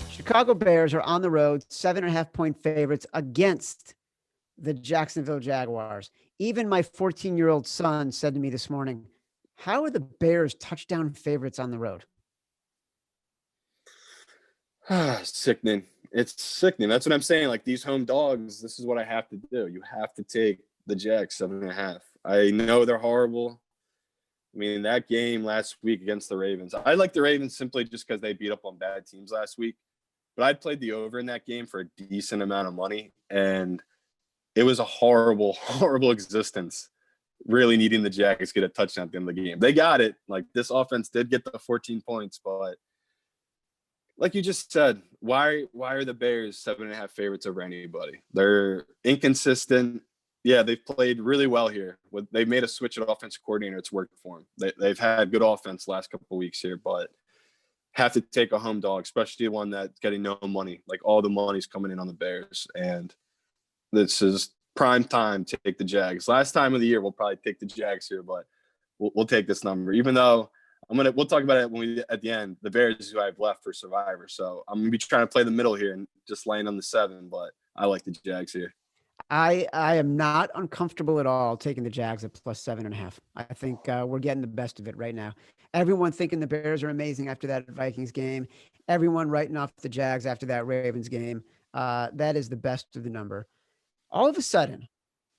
Chicago Bears are on the road, 7.5-point favorites against the Jacksonville Jaguars. Even my 14-year-old son said to me this morning, how are the Bears touchdown favorites on the road? Sickening. It's sickening. That's what I'm saying. Like, these home dogs, this is what I have to do. You have to take the Jags 7.5. I know they're horrible. I mean, that game last week against the Ravens, I like the Ravens simply just because they beat up on bad teams last week. But I played the over in that game for a decent amount of money, and it was a horrible, horrible existence, really needing the Jags to get a touchdown at the end of the game. They got it. Like, this offense did get the 14 points, but like you just said, why are the Bears 7.5 favorites over anybody? They're inconsistent. Yeah, they've played really well here. They've made a switch at offensive coordinator. It's worked for them. They've had good offense last couple of weeks here, but have to take a home dog, especially one that's getting no money. Like, all the money's coming in on the Bears, and this is prime time to take the Jags. Last time of the year, we'll probably take the Jags here, but we'll take this number. Even though we'll talk about it at the end. The Bears is who I have left for Survivor, so I'm gonna be trying to play the middle here and just laying on the 7. But I like the Jags here. I am not uncomfortable at all taking the Jags at plus 7.5. I think we're getting the best of it right now. Everyone thinking the Bears are amazing after that Vikings game. Everyone writing off the Jags after that Ravens game. That is the best of the number. All of a sudden,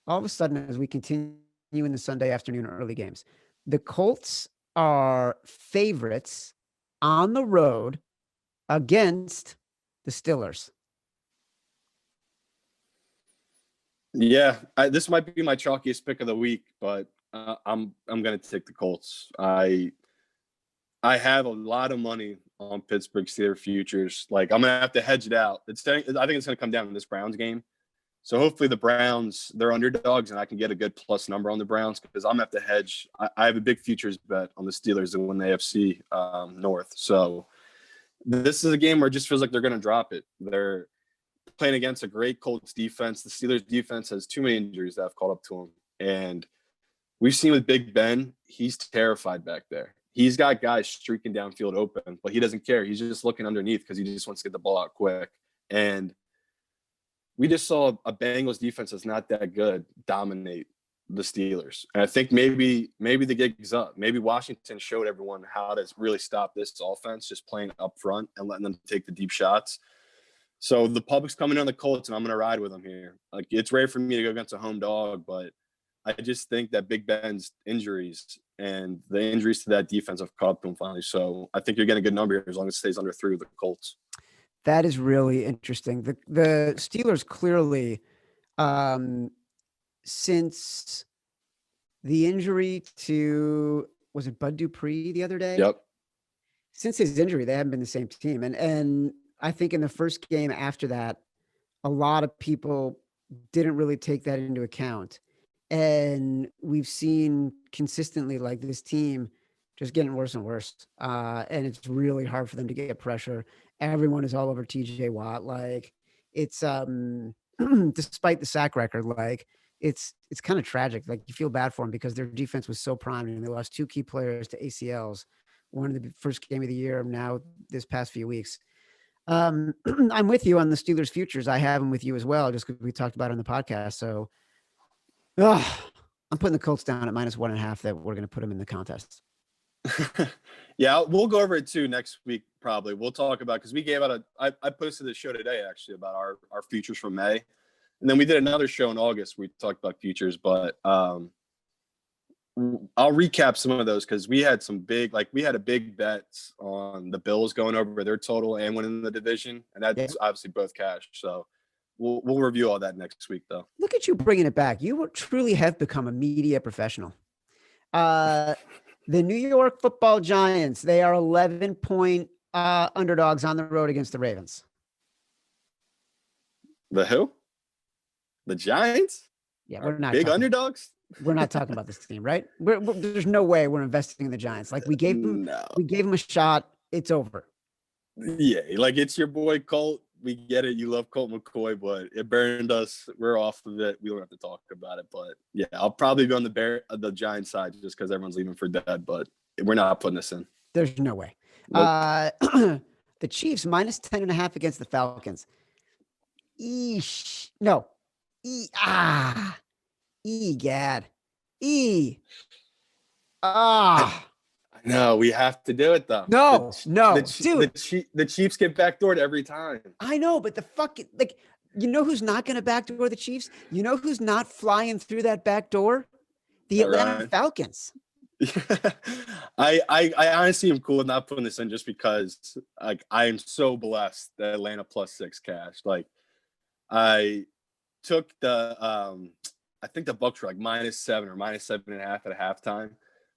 as we continue in the Sunday afternoon early games, the Colts are favorites on the road against the Steelers. Yeah, this might be my chalkiest pick of the week, but I'm going to take the Colts. I have a lot of money on Pittsburgh Steelers futures. Like, I'm going to have to hedge it out. I think it's going to come down to this Browns game. So hopefully the Browns, they're underdogs, and I can get a good plus number on the Browns because I'm going to have to hedge. I have a big futures bet on the Steelers to win the AFC North. So this is a game where it just feels like they're going to drop it. They're playing against a great Colts defense. The Steelers defense has too many injuries that have caught up to them. And we've seen with Big Ben, he's terrified back there. He's got guys streaking downfield open, but he doesn't care. He's just looking underneath because he just wants to get the ball out quick. And we just saw a Bengals defense that's not that good dominate the Steelers. And I think maybe the gig's up. Maybe Washington showed everyone how to really stop this offense, just playing up front and letting them take the deep shots. So the public's coming on the Colts, and I'm going to ride with them here. Like, it's rare for me to go against a home dog, but I just think that Big Ben's injuries and the injuries to that defense have caught up to him finally. So I think you're getting a good number here as long as it stays under 3 with the Colts. That is really interesting. The Steelers clearly, since the injury to, was it Bud Dupree the other day? Yep. Since his injury, they haven't been the same team. And I think in the first game after that, a lot of people didn't really take that into account. And we've seen consistently, like, this team just getting worse and worse. And it's really hard for them to get pressure. Everyone is all over TJ Watt. Like, it's despite the sack record, like, it's kind of tragic. Like, you feel bad for them because their defense was so primed and they lost 2 key players to ACLs. One of the first game of the year, now this past few weeks. I'm with you on the Steelers futures. I have them with you as well, just because we talked about it on the podcast. So I'm putting the Colts down at -1.5 that we're going to put them in the contest. Yeah, we'll go over it too next week. Probably we'll talk about, because we gave out I posted this show today actually about our futures from May, and then we did another show in August where we talked about futures. But I'll recap some of those because we had some big, like, we had a big bet on the Bills going over their total and winning the division, and that's obviously both cash. So we'll review all that next week though. Look at you bringing it back. You truly have become a media professional. The New York Football Giants, they are 11-point underdogs on the road against the Ravens. The who? The Giants? Yeah, we're not big underdogs. We're not talking about this team, right? There's no way we're investing in the Giants. Like, we gave them a shot. It's over. Yeah, like, it's your boy Colt. We get it. You love Colt McCoy, but it burned us. We're off of it. We don't have to talk about it. But yeah, I'll probably be on the Giants side just because everyone's leaving for dead. But we're not putting this in. There's no way. Nope. The Chiefs minus 10.5 against the Falcons. Eesh. No. Egad. E. Ah. No, we have to do it though. No, dude. The Chiefs get backdoored every time. I know, but the fucking you know who's not going to backdoor the Chiefs? You know who's not flying through that back door? The Atlanta Falcons. I honestly am cool with not putting this in just because like I am so blessed that Atlanta +6 cash. Like I took the I think the Bucs were like -7 or -7.5 at halftime.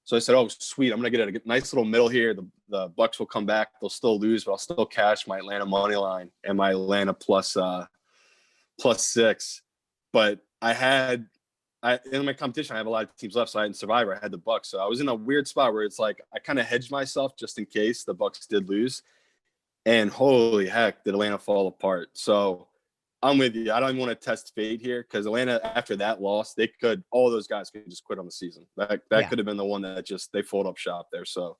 So I said, oh sweet, I'm gonna get a nice little middle here. The Bucs will come back, they'll still lose, but I'll still cash my Atlanta money line and my Atlanta +6. But in my competition, I have a lot of teams left, so I had Survivor. I had the Bucs, so I was in a weird spot where it's like I kind of hedged myself just in case the Bucs did lose. And holy heck, did Atlanta fall apart? So I'm with you. I don't even want to test fate here because Atlanta, after that loss, all those guys could just quit on the season. That could have been the one that just they fold up shop there. So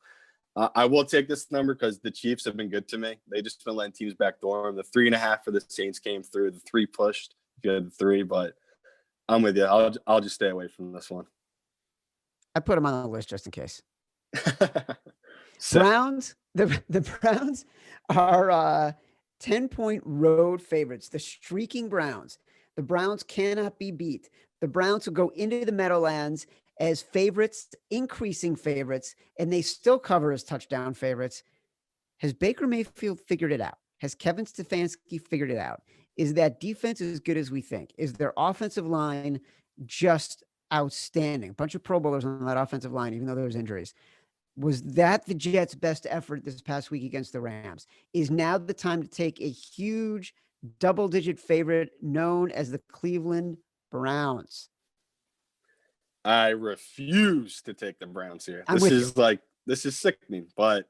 I will take this number because the Chiefs have been good to me. They just been letting teams backdoor them. The 3.5 for the Saints came through. The 3 pushed. Good 3, but I'm with you. I'll just stay away from this one. I put them on the list just in case. Browns. The Browns are 10-point road favorites. The streaking Browns. The Browns cannot be beat. The Browns will go into the Meadowlands as favorites, increasing favorites, and they still cover as touchdown favorites. Has Baker Mayfield figured it out? Has Kevin Stefanski figured it out? Is that defense as good as we think? Is their offensive line just outstanding? A bunch of Pro Bowlers on that offensive line, even though there was injuries. Was that the Jets' best effort this past week against the Rams? Is now the time to take a huge double-digit favorite known as the Cleveland Browns? I refuse to take the Browns here. This is sickening, but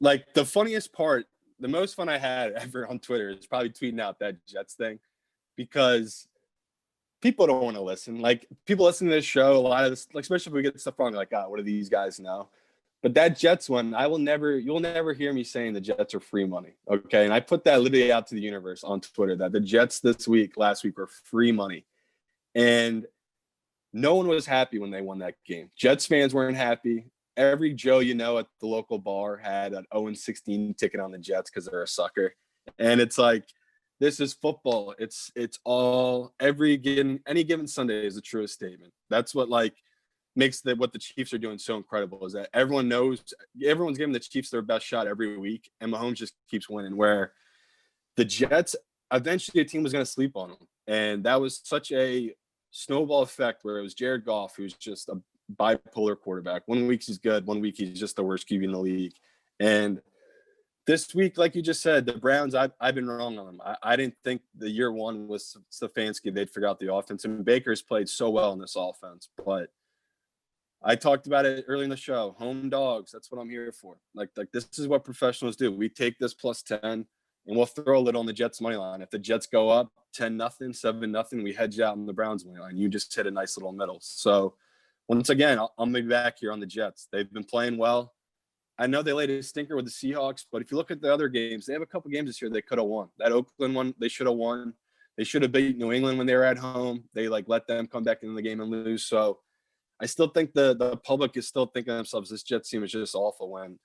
like the funniest part, the most fun I had ever on Twitter is probably tweeting out that Jets thing because people don't want to listen. Like people listen to this show, a lot of this, like especially if we get stuff wrong, like, what do these guys know? But that Jets one, you'll never hear me saying the Jets are free money. Okay. And I put that literally out to the universe on Twitter that the Jets last week were free money. And no one was happy when they won that game. Jets fans weren't happy. Every Joe at the local bar had an 0-16 ticket on the Jets because they're a sucker. And it's like, this is football. It's all any given Sunday is the truest statement. That's what makes what the Chiefs are doing so incredible is that everyone knows everyone's giving the Chiefs their best shot every week, and Mahomes just keeps winning. Where the Jets, eventually a team was going to sleep on them, and that was such a snowball effect where it was Jared Goff, who's just a bipolar quarterback. 1 week he's good, 1 week he's just the worst QB in the league. And this week, like you just said, the Browns, I've been wrong on them. I didn't think the year one was Stefanski, they'd figure out the offense. And Baker's played so well in this offense. But I talked about it early in the show. Home dogs, that's what I'm here for. Like this is what professionals do. We take this +10, and we'll throw a little on the Jets money line. If the Jets go up 10-0, 7-0, we hedge out on the Browns money line. You just hit a nice little middle. So once again, I'm going to be back here on the Jets. They've been playing well. I know they laid a stinker with the Seahawks, but if you look at the other games, they have a couple games this year they could have won. That Oakland one, they should have won. They should have beat New England when they were at home. They let them come back into the game and lose. So I still think the public is still thinking to themselves, this Jets team is just awful. When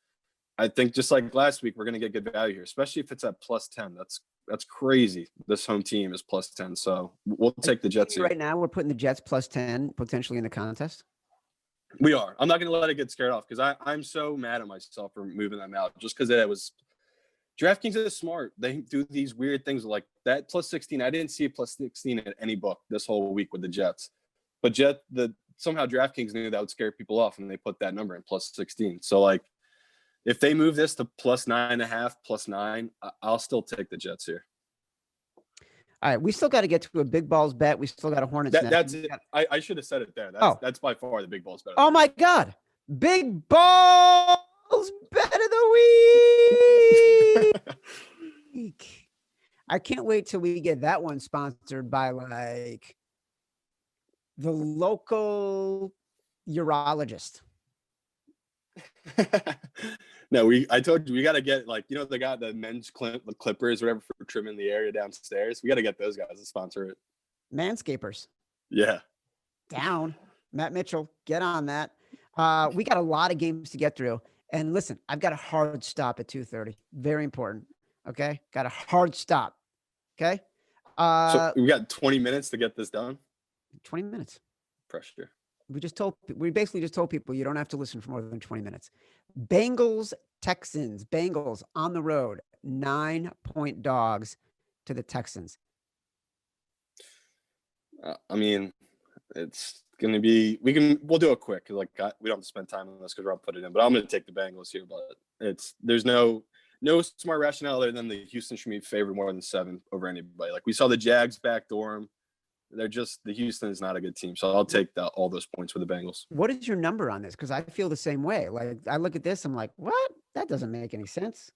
I think just like last week, we're going to get good value here, especially if it's at +10. That's crazy. This home team is +10. So we'll take the Jets here. Right now, we're putting the Jets +10 potentially in the contest. We are. I'm not going to let it get scared off because I'm so mad at myself for moving them out just because it was – DraftKings is smart. They do these weird things like that +16. I didn't see a +16 in any book this whole week with the Jets. But somehow DraftKings knew that would scare people off, and they put that number in +16. So, if they move this to +9.5, +9, I'll still take the Jets here. All right, we still got to get to a big balls bet. We still got a Hornets. That's it. I should have said it there. That's by far the big balls bet. Oh my God, big balls bet of the week. I can't wait till we get that one sponsored by the local urologist. No, I told you we got to get like the men's the clippers, whatever, for trimming the area downstairs. We got to get those guys to sponsor it. Manscapers. Yeah. Down. Matt Mitchell, get on that. We got a lot of games to get through. And listen, I've got a hard stop at 2:30. Very important. Okay. Got a hard stop. Okay. So we got 20 minutes to get this done. 20 minutes. Pressure. We basically just told people you don't have to listen for more than 20 minutes. Bengals Texans. Bengals on the road. 9-point dogs to the Texans. I mean, it's going to be, we'll do it quick. Like we don't have to spend time on this because Rob put it in, but I'm going to take the Bengals here, but there's no smart rationale other than the Houston should be favored more than 7 over anybody. Like we saw the Jags backdoor them. The Houston is not a good team. So I'll take all those points for the Bengals. What is your number on this? Because I feel the same way. Like I look at this, I'm like, what? That doesn't make any sense.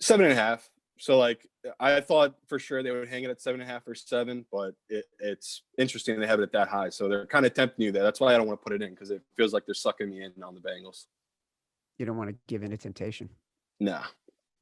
7.5. So like I thought for sure they would hang it at 7.5 or 7, but it's interesting they have it at that high. So they're kind of tempting you there. That's why I don't want to put it in, because it feels like they're sucking me in on the Bengals. You don't want to give in to temptation. Nah.